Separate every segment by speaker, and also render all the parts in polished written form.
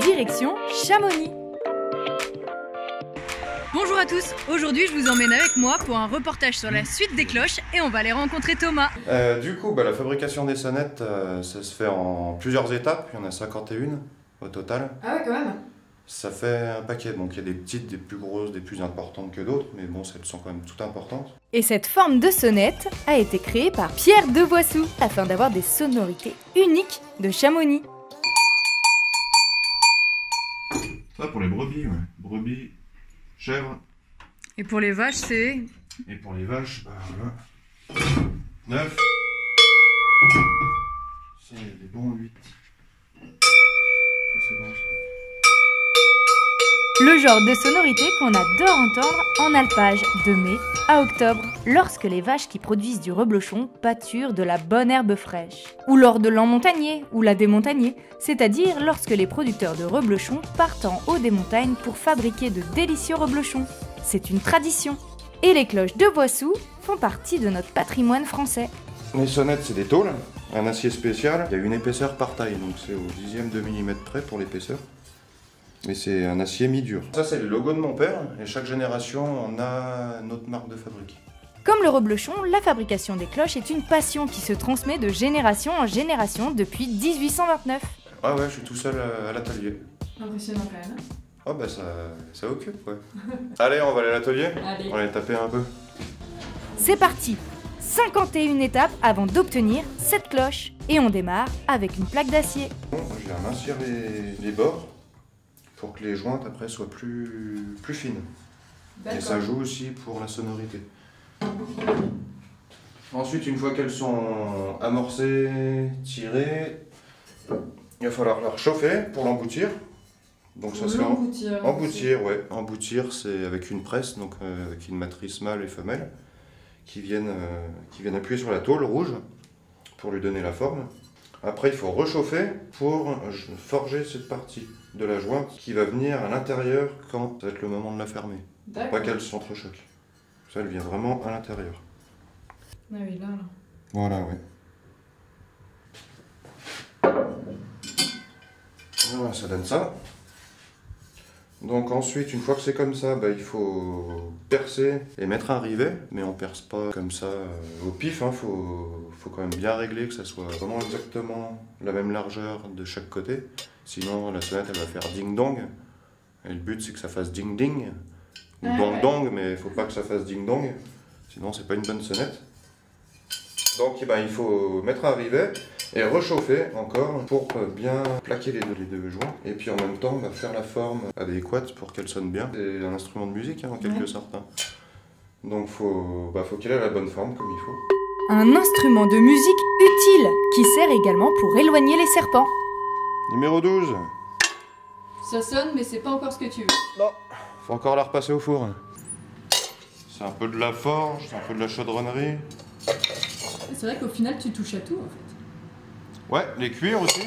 Speaker 1: Direction Chamonix.
Speaker 2: Bonjour à tous, aujourd'hui je vous emmène avec moi pour un reportage sur la suite des cloches et on va aller rencontrer Thomas.
Speaker 3: Du coup, la fabrication des sonnettes, ça se fait en plusieurs étapes, il y en a 51 au total.
Speaker 2: Ah ouais quand même.
Speaker 3: Ça fait un paquet, donc il y a des petites, des plus grosses, des plus importantes que d'autres, mais bon, elles sont quand même toutes importantes.
Speaker 1: Et cette forme de sonnette a été créée par Pierre Devoissou afin d'avoir des sonorités uniques de Chamonix.
Speaker 3: Ça pour les brebis, ouais. Brebis, chèvres.
Speaker 2: Et pour les vaches c'est...
Speaker 3: Et pour les vaches, voilà. 9. C'est des bons 8. Ça c'est bon ça.
Speaker 1: Le genre de sonorité qu'on adore entendre en alpage, de mai à octobre, lorsque les vaches qui produisent du reblochon pâturent de la bonne herbe fraîche. Ou lors de l'an montagnier ou la démontagnier, c'est-à-dire lorsque les producteurs de reblochon partent en haut des montagnes pour fabriquer de délicieux reblochons. C'est une tradition. Et les cloches de Voissou font partie de notre patrimoine français.
Speaker 3: Les sonnettes, c'est des tôles, un acier spécial. Il y a une épaisseur par taille, donc c'est au dixième de millimètre près pour l'épaisseur. Mais c'est un acier mi-dur. Ça, c'est le logo de mon père, et chaque génération, on a notre marque de fabrique.
Speaker 1: Comme le reblochon, la fabrication des cloches est une passion qui se transmet de génération en génération depuis 1829.
Speaker 3: Ah ouais, je suis tout seul à l'atelier.
Speaker 2: Impressionnant quand même.
Speaker 3: Oh ça occupe, ouais. Allez, on va aller à l'atelier.
Speaker 2: Allez.
Speaker 3: On va aller taper un peu.
Speaker 1: C'est parti! 51 étapes avant d'obtenir cette cloche. Et on démarre avec une plaque d'acier.
Speaker 3: Bon, je viens mincir les bords pour que les jointes après soient plus fines. Et ça joue aussi pour la sonorité. Ensuite, une fois qu'elles sont amorcées, tirées, il va falloir la chauffer pour l'emboutir. Donc ça se fait emboutir, ouais. Emboutir, c'est avec une presse, donc avec une matrice mâle et femelle, qui viennent appuyer sur la tôle rouge pour lui donner la forme. Après, il faut réchauffer pour forger cette partie de la jointe qui va venir à l'intérieur quand ça va être le moment de la fermer. Pour pas qu'elle s'entrechoque. Ça, elle vient vraiment à l'intérieur.
Speaker 2: Ah oui, là.
Speaker 3: Voilà, ouais. Voilà, ça donne ça. Donc ensuite, une fois que c'est comme ça, il faut percer et mettre un rivet, mais on perce pas comme ça au pif, faut quand même bien régler que ça soit vraiment exactement la même largeur de chaque côté, sinon la sonnette elle va faire ding-dong, et le but c'est que ça fasse ding-ding, ou dong-dong, mais il faut pas que ça fasse ding-dong, sinon c'est pas une bonne sonnette. Donc il faut mettre un rivet et réchauffer encore pour bien plaquer les deux joints. Et puis en même temps, faire la forme adéquate pour qu'elle sonne bien. C'est un instrument de musique en quelque sorte. Donc faut qu'il ait la bonne forme comme il faut.
Speaker 1: Un instrument de musique utile qui sert également pour éloigner les serpents.
Speaker 3: Numéro 12.
Speaker 2: Ça sonne mais c'est pas encore ce que tu veux.
Speaker 3: Non, faut encore la repasser au four. C'est un peu de la forge, c'est un peu de la chaudronnerie.
Speaker 2: C'est vrai qu'au final tu touches à tout en fait.
Speaker 3: Ouais, les cuirs aussi.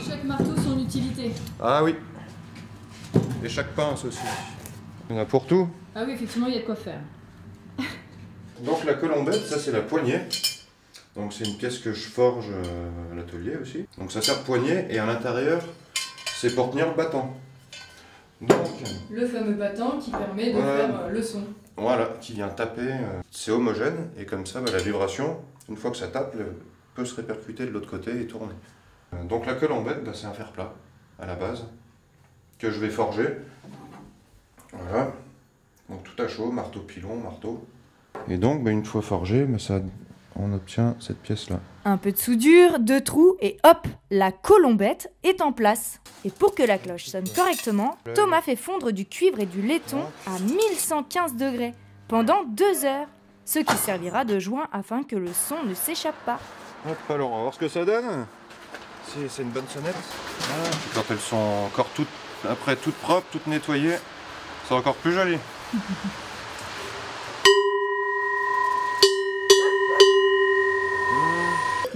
Speaker 2: Chaque marteau son utilité.
Speaker 3: Ah oui. Et chaque pince aussi. Il y en a pour tout.
Speaker 2: Ah oui, effectivement, il y a de quoi faire.
Speaker 3: Donc la colombette, ça c'est la poignée. Donc c'est une pièce que je forge à l'atelier aussi. Donc ça sert de poignée et à l'intérieur, c'est pour tenir le battant. Donc,
Speaker 2: le fameux battant qui permet de faire le son.
Speaker 3: Voilà, qui vient taper, c'est homogène et comme ça la vibration, une fois que ça tape, peut se répercuter de l'autre côté et tourner. Donc la colombette, c'est un fer plat à la base, que je vais forger. Voilà, donc tout à chaud, marteau pilon, marteau. Et donc une fois forgé, on obtient cette pièce-là.
Speaker 1: Un peu de soudure, 2 trous et hop, la colombette est en place. Et pour que la cloche sonne correctement, Thomas fait fondre du cuivre et du laiton à 1115 degrés pendant 2 heures, ce qui servira de joint afin que le son ne s'échappe pas.
Speaker 3: Hop, alors on va voir ce que ça donne. C'est une bonne sonnette. Voilà. Quand elles sont encore toutes propres, toutes nettoyées, c'est encore plus joli.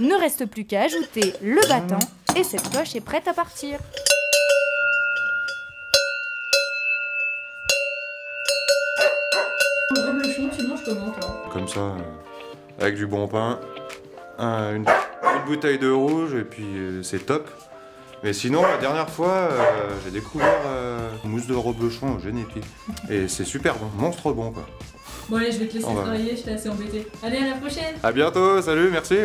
Speaker 1: Ne reste plus qu'à ajouter le battant et cette cloche est prête à partir.
Speaker 2: Le reblochon, tu manges comment toi?
Speaker 3: Comme ça, avec du bon pain, une petite bouteille de rouge et puis c'est top. Mais sinon, la dernière fois, j'ai découvert mousse de reblochon au genépi. Et c'est super bon, monstre bon quoi.
Speaker 4: Bon allez, je vais te laisser travailler, je t'ai assez embêté. Allez, à la prochaine.
Speaker 3: À bientôt, salut, merci.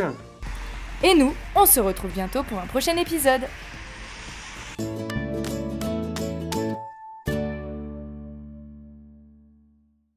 Speaker 1: Et nous, on se retrouve bientôt pour un prochain épisode.